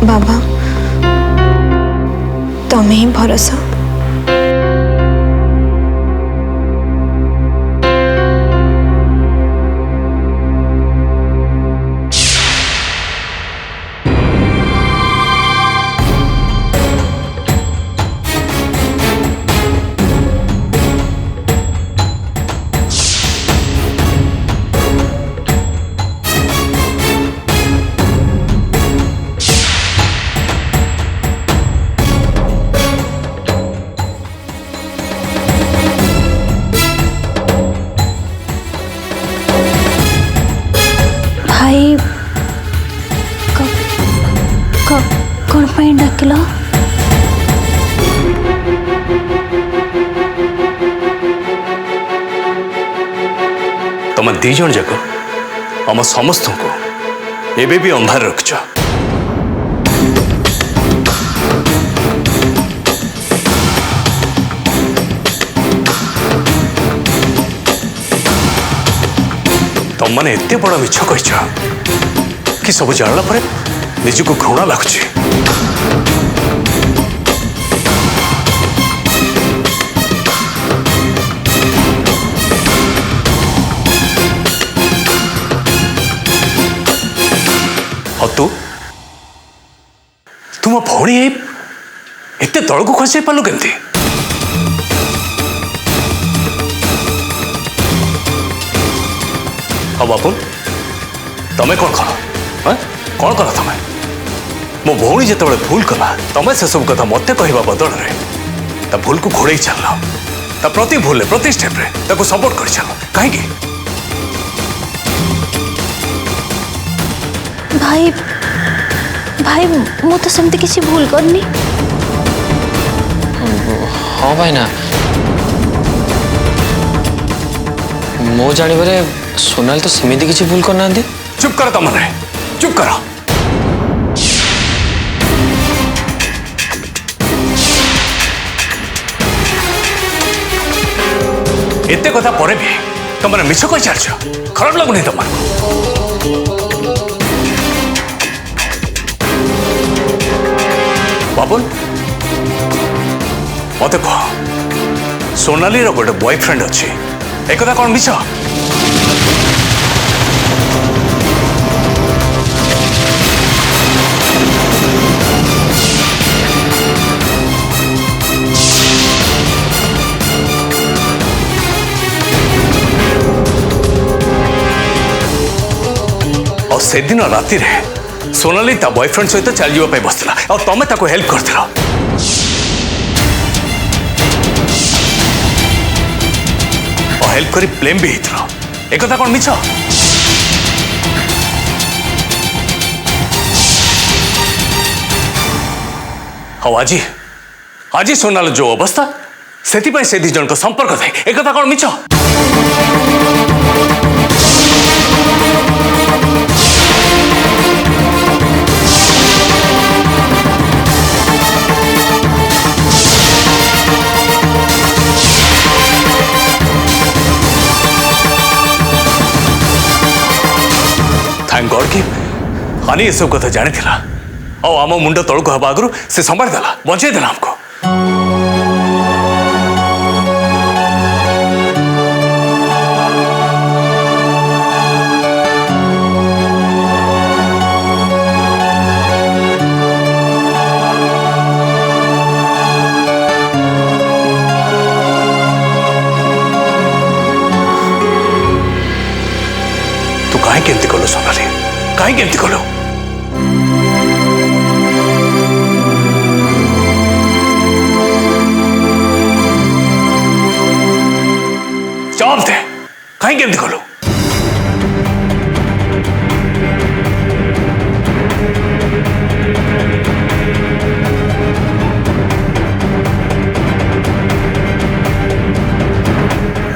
बाबा तुम्हें ही भरोसा। भाई कौन पाई डाकिल? तुम दी जन जाक आम समस्त को एबे भी अंधार रखछ। तुम मैंने एत बड़ मिछ कह कि सब जानला पर निजको घृणा लगुच। तुम भौणी एत तल को खसी पालु केमती? बापुन तमें कौन कर कौन कर तुम मो भौणी जिते भूल कला तुम से सब कथा मत कहवा बदल ता भूल को घोड़े चल ता प्रति भूल प्रति स्टेप सपोर्ट कर चल कहीं भाई भाई मु तो सेमती किसी भूल करनी। हाँ भाई ना मो जानवर सोनाली तो सेमती किसी भूल करना। चुप कर तुमने चुप कर। एते कथा पर भी तुमने मिछ कही चलछ खराब लगुनि तुम? बाबुल मत कह सोनाली गोटे बॉयफ्रेंड अच्छी एक कथा कौन मिछ? और से दिन राति रे सोनाली ता बॉयफ्रेंड सहित चल जावाई बसला और तमें ताको हेल्प करथिला। और हेल्प करी ब्लेम भी हितला एक कथा कौन मिछ? हाँ आज सोनाली जो अवस्था से दी जन संपर्क थे एक कथा कौन मिछ? थैंक गॉड कि हानि ये सब कथा जानी थिला और आम मुंड तल को हवा आगु से संभाल देला बचे देला हमको। तू कहीं केमती कलु सोनाली कहीं केमती कलु? जवाब दे कहीं केमती कलु?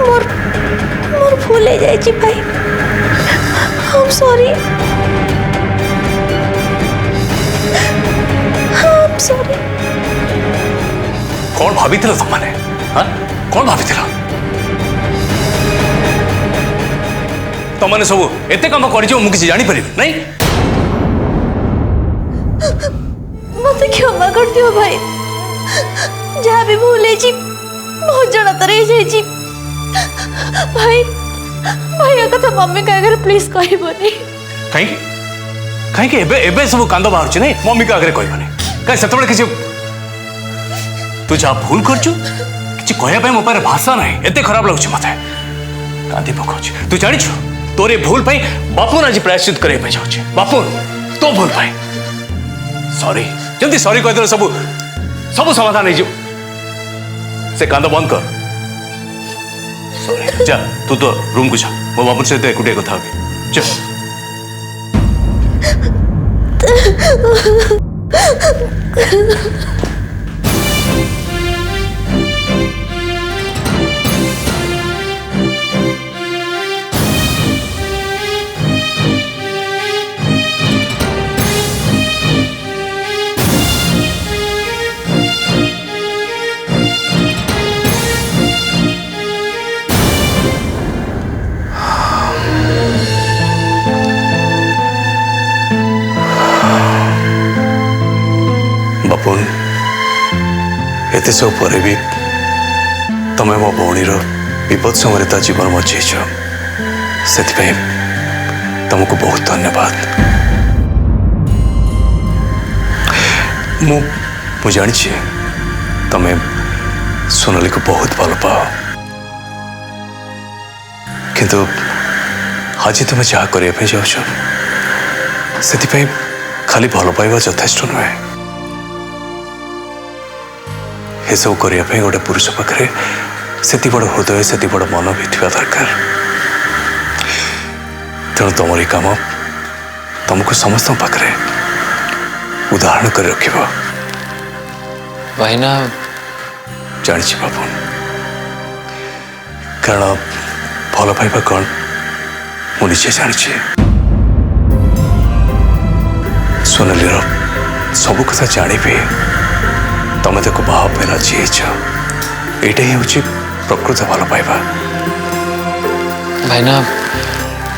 मोर भूल हो जाए भाई I'm sorry। I'm sorry। कौन भाभी तुम मैंने कौन भाभी तुमने सब एत कम कर मुझे जानी पारि नहीं? मत क्षमा कर दियो भाई जहाँ भी भूल है बहुत जड़ा तर भाई भाई कथा मम्मी का अगर प्लीज कहबनी कहीं कहीं एबे एबे सब कांद बाहर नहीं मम्मी का आगे कहबनी कहीं से किसी तू जहाँ भूल कर कि कहवाई मो पारे भाषा ना एत खराब लगुच मत कांदी पकाउछ तू जानी तोरे भूल पाई बापुन आज प्रायश्चित करने जाऊे बापुन तो भूल पाई सॉरी जल्दी सॉरी कहदे सब सब समाधान हो से कांद बंद कर सॉरी जा तू तो रूम को जा मो बापुन सहित एकुटिया कथा होबी चल बापुन एत सब पर भी तुम्हें मो भौणी विपद समय जीवन बचेच से तुमको बहुत धन्यवाद मु जानी तुम्हें सोनाली को बहुत भल पाओ किंतु आज तुम जहाँ करने जाऊच से खाली भल पाइबा यथेष्ट नुहे ये सब करने गोटे पुरुष पाखे से बड़ हृदय से बड़ मन भी थी दरकार तेणु तुम काम तुमको समस्त पाखे उदाहरण कर रख भाईना जानी बाबू कारण भल पाइबा कौन मुझे जानी सोनाली सब कथा जानी तुम ताको बाहा राजी यही हूँ प्रकृत भल पाइबा भाईना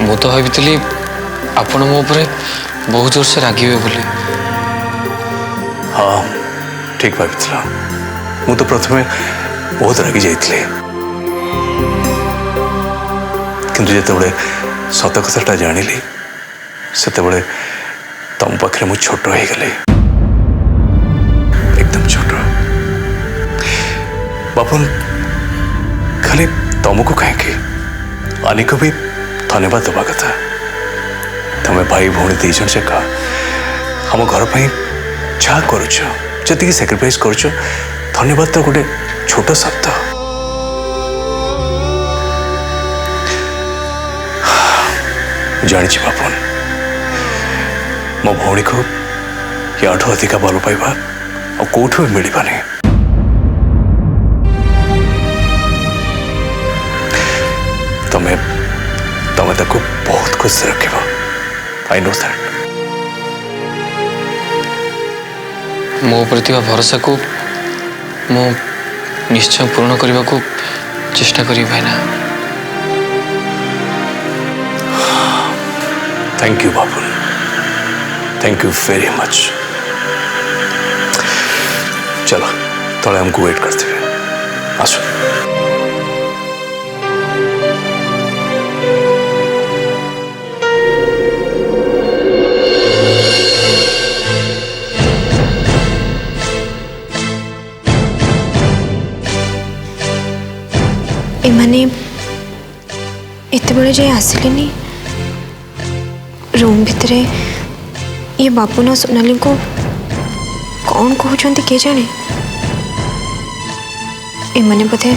मु तो भाई आपण मो उपरे बहुत जोर से रागिबे बोली हाँ ठीक भाई मु तो प्रथमे बहुत रागी जाइए किंतु जिते सत कथाटा जानिली से तुम पाखे मु छोट हो गली एकदम छोट बापुन खाली तुमको कहीं अनेक भी धन्यवाद दबा कथा तुम्हें भाई भौणी दी जन जाक आम घर पर जहाँ करुच्ची सैक्रिफाइस करुच धन्यवाद तो गोटे छोट शब्द जानी बापुन मो भौणी को या अधिका भल पाइबा और कौटू भी मिलवानी तुम्हें तुम्हें ताको बहुत खुश रख आई नो दैट मो प्रति भरोसा को मु निश्चय पूर्ण करने को चेष्टा करी भाईना थैंक यू बाबू थैंक यू वेरी मच चलो थोड़ा हमको वेट करते हुए आसो एमाने एते बड़े जाए आसिलेनी रूम भितरे ये बापुना सोनाली को कौन कहते किए जाने एमाने बोधे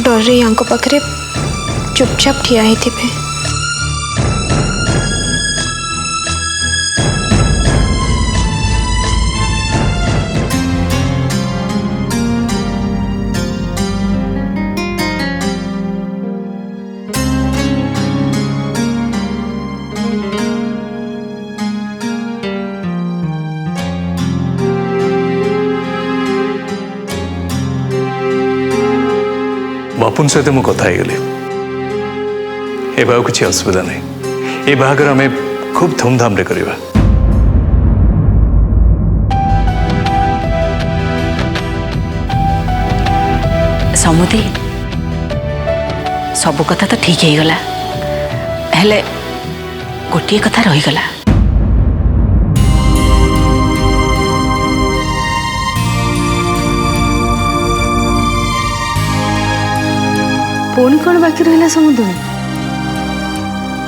डर या पाखे चुपचाप ठिया होते बापुन सहित मु कथा गली एवं किसी असुविधा नहीं ये बाहागर आम खूब धूमधाम रे करवा समुदी सब कथा तो ठीक ही गला, हेले गोटे कथा रहीगला। पुणी कौन बाकी रहा समुद्र?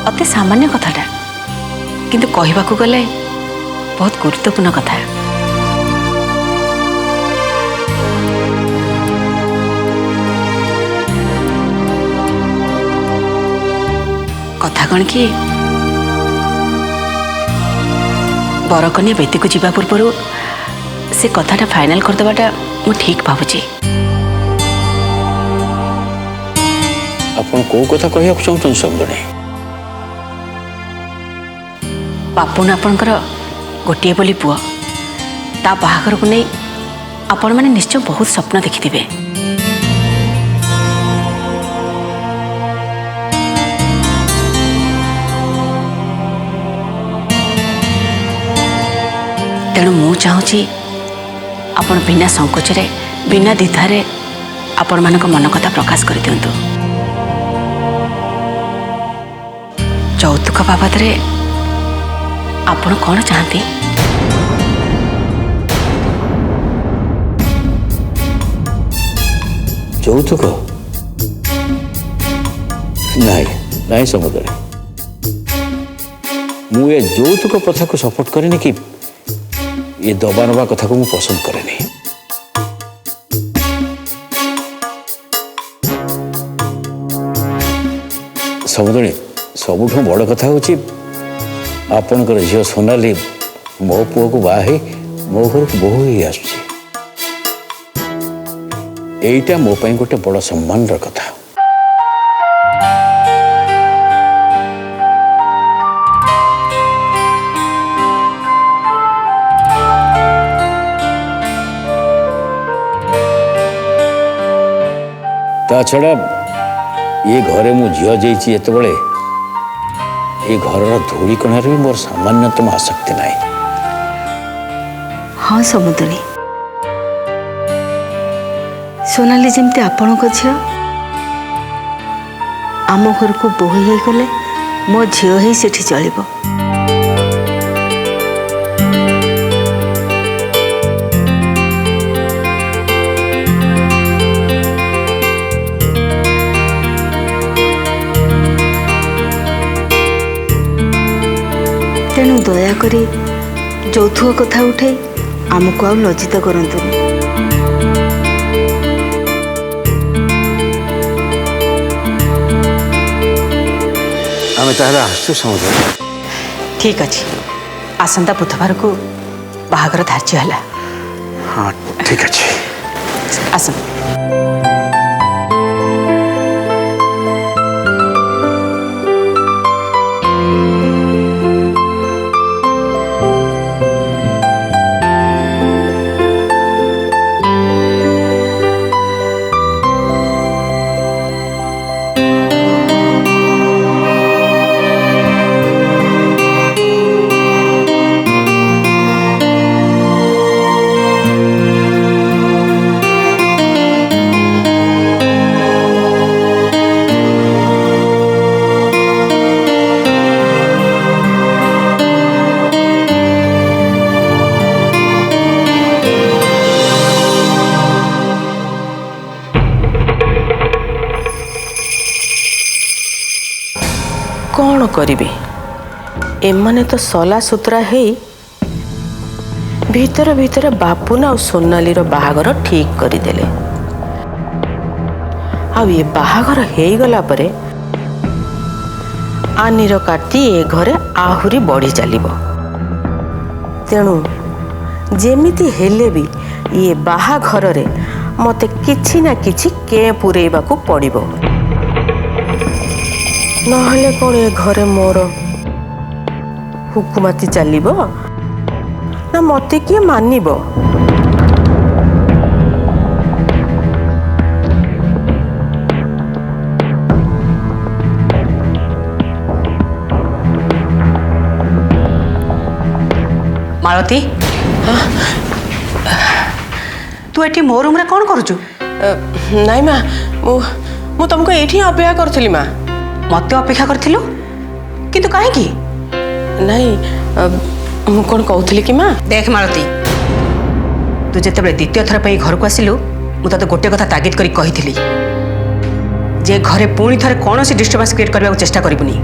अति सामान्य कथाटा किंतु कहवाकू गले बहुत गुरुत्वपूर्ण कथा। कथा कौन कि बरकन्या बेदी को जीवा पूर्व से कथाटा फाइनल करदेवाटा मु ठीक भावुची। आपण को कथा कहया चाहूँ समझे? बापुन आपणकर गोटे बोली पुआ ता बाहाघर को नहीं आपण मैंने निश्चय बहुत स्वप्न देखिथिबे। तेणु मु चाहूँगी आपण बिना संकोचरे बिना द्विधारे आपण मानक मन कथा प्रकाश कर दियंतु। यौतुक बाबद रे आपण कौन चाहती? यौतुक नाई नाई समुद्र मु ये यौतुक प्रथा को सपोर्ट करेनि कि ये दबा नबा कथा को मु पसंद करेनि। समुद्री सबुठ बड़ कथा हूँ आपणकर झील सोनाली मो पुओ को बाहे मो घर को बोहू ही आईटा मो पाई गोटे बड़ सम्मान कथा। ता छड़ा ये घरे मु झील जाइए जिते ये घर धूली कणार भी मोर सामान्यतम आसक्ति नाई। हाँ समुद्री सोनाली जमती आपण को झील आम घर को बोही हो गले मो झील ही सेठी चलिबो। तेणु दयाकरी यौतुक कथा उठे आमको आ लज्जित करंतुनी। आमे ताहला आसु समुद्र। ठीक अच्छे आसंता बुधवार को बाहाघर धार्य है। हाँ ठीक अच्छे आसन। कौन करिवे एमाने तो सला सुतरा है भीतर भीतर बापुना और सोनाली रो बाहागर ठीक करदेले। आ ये बाहागर हो गला परे आनीर काटी ए घरे आहुरी बढ़ी चलिबो। तेणु जेमिति हेले भी ये बाहाघर रे मते किछि ना किछि के पुरेइबाकू पड़िबो। नहले कौन ए घरे मोर हुकुमाती चलिबो ना मते किए मानिबो। मालती तू एटी मो रूम रे कौन करूचु? ନାଇଁ ମା ମୁଁ ତମକୁ ଏଇଠି ଅପେକ୍ଷା କରିଥିଲି ମା। ମତେ ଅପେକ୍ଷା କରିଥିଲୁ କିନ୍ତୁ କାହିଁକି? ନାଇଁ ମୁଁ କ'ଣ କହୁଥିଲି କି ମା, देख मालती तू जितेबाला द्वितीय थर पर घर को आसिलु मु तते गोटे कथा तागिद करी कही जे घरे पुणी थरे कौन सी डिस्टर्बेंस क्रिएट करने को चेष्टा करिबुनी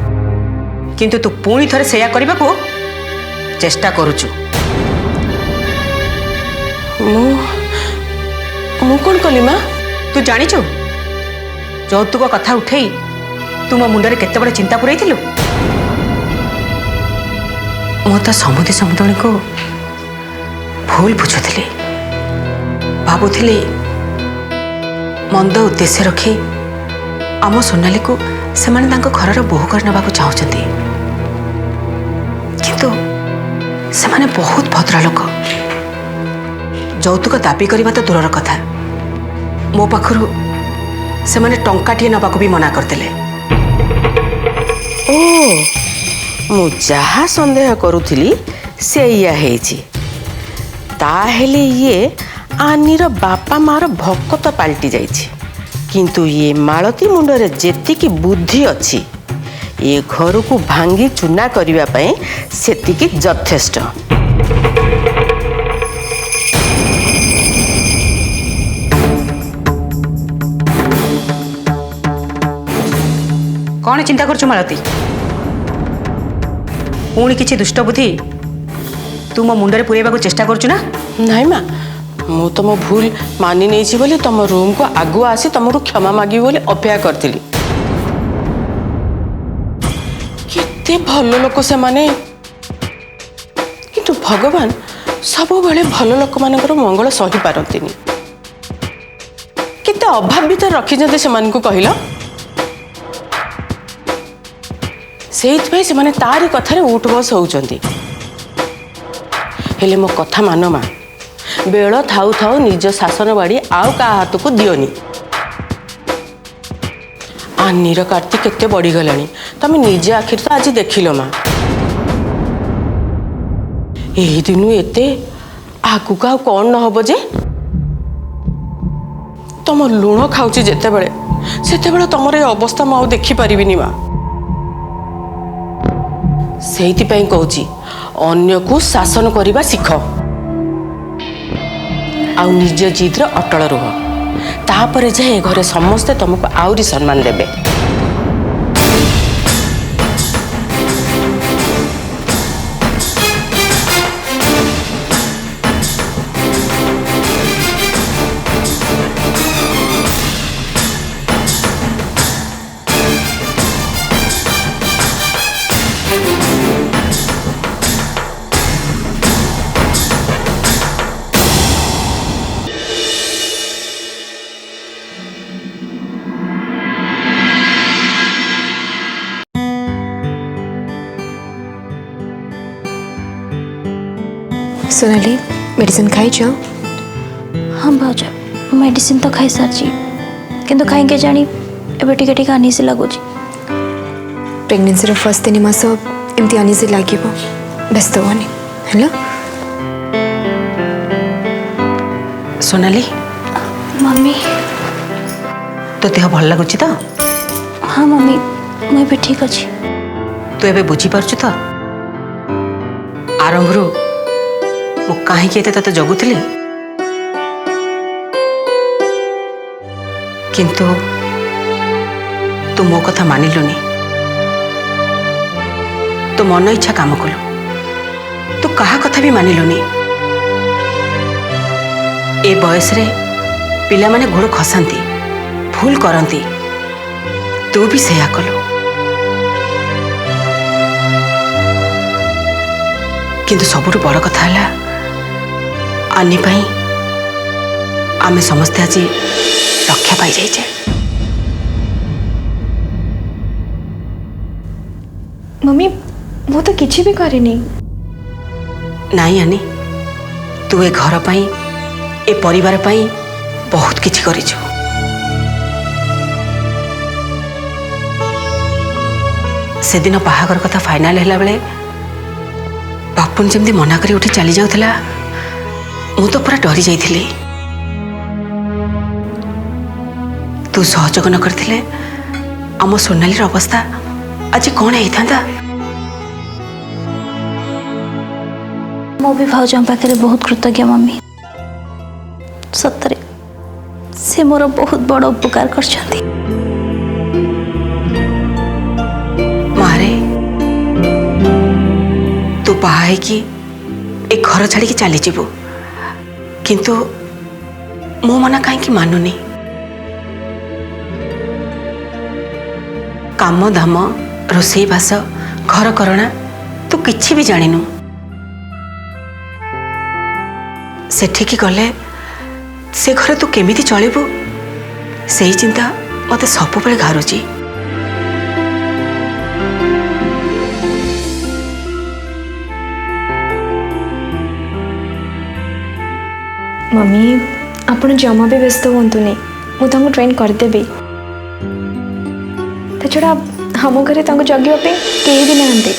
किंतु तू पुणी थरे सेया करने को चेष्टा करुचु। ମୁଁ କ'ଣ କଲି ମା? तू जानिचु যৌতুक कथा उठेई तू मो मुंडरे केते बड़ चिंता पुरैथिलु। मु तो समुदी को भूल बुझुଥିଲି भाबुଥିଲି मंद उद्देश्य रखी आम सोनाली को सेमाने तांको घरर बोहू कर नबाकू चाहूचंती किंतु सेमाने बहुत भद्रलोक। যৌতুक दाबी करबा तो दूरर कथा मो पाखरु सेमाने टंकाटिए नबाकू भी मना करदेले। ओ ମୁଁ ଯାହା ସନ୍ଦେହ କରୁଥିଲି ସେଇଆ ହେଇଛି। ତାହେଲେ ଇଏ ଆନିର ବାପା ମାର ଭକ୍ତ ପାଲଟି ଯାଇଛି। କିନ୍ତୁ ଇଏ ମାଳତୀ ମୁଣ୍ଡରେ ଯେତିକି ବୁଦ୍ଧି ଅଛି ଏ ଘରକୁ ଭାଙ୍ଗି ଚୁନା କରିବା ପାଇଁ ସେତିକି ଯଥେଷ୍ଟ। कौन चिंता करछु मालती? पुणी किसी दुष्ट बुद्धि तू मो मुंडरे पुरेबा चेष्टा करछु ना? ନାଇଁ ମା ମୁଁ ତମ ଭୁଲ ମାନି ନେଇଛି ବୋଲି ତମ ରୁମକୁ ଆଗୁଆ ଆସି ତମରୁ କ୍ଷମା ମାଗିବି ବୋଲି ଅପେକ୍ଷା କରିଥିଲି। କେତେ ଭଲ ଲୋକ ସେମାନେ, କିନ୍ତୁ ଭଗବାନ ସବୁବେଳେ ଭଲ ଲୋକମାନଙ୍କର ମଙ୍ଗଳ ସହିପାରନ୍ତିନି। କେତେ ଅଭାବ ଭିତରେ ରଖିଛନ୍ତି ସେମାନଙ୍କୁ କହିଲ? ସେଇଥିପାଇଁ ସେମାନେ ତାରି କଥାରେ ଉଠ ବସ ହଉଛନ୍ତି। ହେଲେ ମୋ କଥା ମାନ ମା, ବେଳ ଥାଉ ଥାଉ ନିଜ ଶାସନ ବାଡ଼ି ଆଉ କାହା ହାତକୁ ଦିଅନି। ଆନିର କାର୍ତ୍ତି କେତେ ବଢ଼ିଗଲାଣି ତମେ ନିଜ ଆଖିରେ ତ ଆଜି ଦେଖିଲ ମା। ଏହି ଦିନୁ ଏତେ ଆଗକୁ ଆଉ କ'ଣ ନ ହବ ଯେ? ତମ ଲୁଣ ଖାଉଛି ଯେତେବେଳେ ସେତେବେଳେ ତମର ଏ ଅବସ୍ଥା ମୁଁ ଆଉ ଦେଖିପାରିବିନି ମା। ସେଇଥିପାଇଁ କହୁଛି ଅନ୍ୟକୁ ଶାସନ କରିବା ଶିଖ ଆଉ ନିଜ ଜିଦ୍ରେ ଅଟଳ ରୁହ। ତାପରେ ଯାଏ ଘରେ ସମସ୍ତେ ତମକୁ ଆହୁରି ସମ୍ମାନ ଦେବେ। सोनाली मेडिसिन खाइछ? हाँ भाज मेडिसिन तो खाई सारी किंतु कहीं जानी एबे टिके टिके अनइजी लगुच। प्रेगनेंसी फर्स्ट 3 मास एमती अनइजी लगे व्यस्त होनी है। सोनाली मम्मी तो देह भल लगुच तो? हाँ मम्मी मुझे ठीक अच्छी। तू एबे बुझी पारछु तो आरंभरू मु कहीं तते जगुली किंतु तू मो कथा मानिलुनी। तू मन इच्छा काम कलु, तू कहा कथा भी मानिलुनी। ए बयस रे पिला माने गोड़ खसांती भूल करती, तू भी सेया कलु। किंतु सबुठु बड़ कथा है आनी पाई आमे समस्ते आज रक्षा पाई जाइए। मम्मी मु तो किसी भी करेनी। नहीं आनी तू ए घर पाई ए परिवार पाई बहुत किछि करिछु। से दिन बाहागर कथा फाइनल हैला बेले बापुन जमती मना करी उठी चली जाउथला, मु तो पूरा डरी जाइथिली। तू सहयोग न करथिले आम सोनाली अवस्था आज कौन होता। मो भी भाउज पाखे बहुत कृतज्ञ मम्मी। सतरे से मोर बहुत बड़ उपकार कर। मारे तू बाहा कि ए घर छाड़ी चली जीवु किंतु मो मना कहीं मानुनी। काम धाम रोसई बास घर करना तू किछि भी जानिनु। सेठिकी गले से घर तू केमिति चलिबु से चिंता मते सबुबेले घारुची। मम्मी आपण जमा भी व्यस्त हूँ मुझे ट्रेन करदेवी। छड़ा हम घरे जगिवाई कहीं भी नहांती।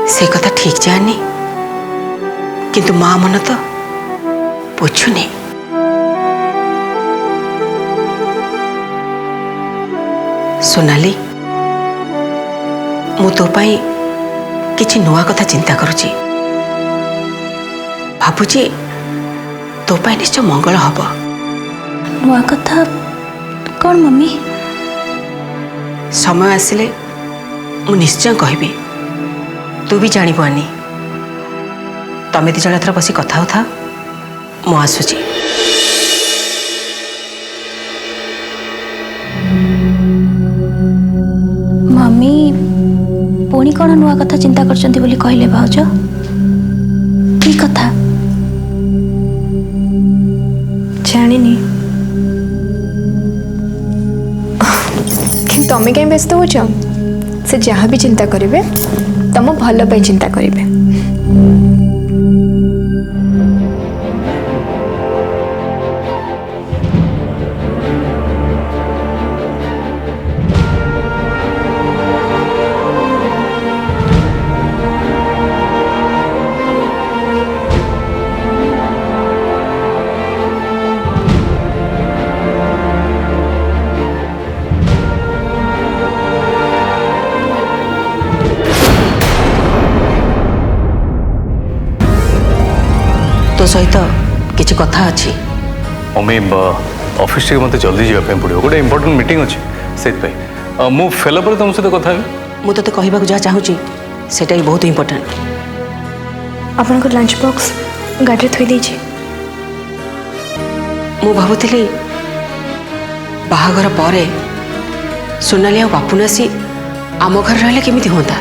से कथा ठीक जानी किंतु माँ मन तो बुझुनी। सोनाली मु तो पाई किछि नुआ कथा चिंता करुची। भाबुची तो पाई निश्चय मंगल हब। नुआ कथा कौन मम्मी? समय आसिले मु निश्चय कहबी। तू भी जानी पानी। तमे दी जण थर बसी कथा होता मु आसुची। मम्मी पुणी कौन नुआ कथा चिंता करचंती बोली कहले भाउज? की कथा? जानिनी कि तमें कहीं व्यस्त हो से जहाँ भी चिंता करेंगे तुम भल पाई चिंता करेंगे। तो सहित किछि कथा अछि। मम्मी ऑफिस टे मते जल्दी जाबे पड़ियो गोटे इंपोर्टेंट मीटिंग अछि सेत पे मु फेला पर तुम सहित कथा मु तो कहबा जा चाहूची सेटा ही बहुत इंपोर्टेंट। आपन को लंच बॉक्स गाड़ी थई दीजिए। मु भाबुथिली बाहाघर परे सोनाली आ बापुन आसी आम घर रहले केमिति होता।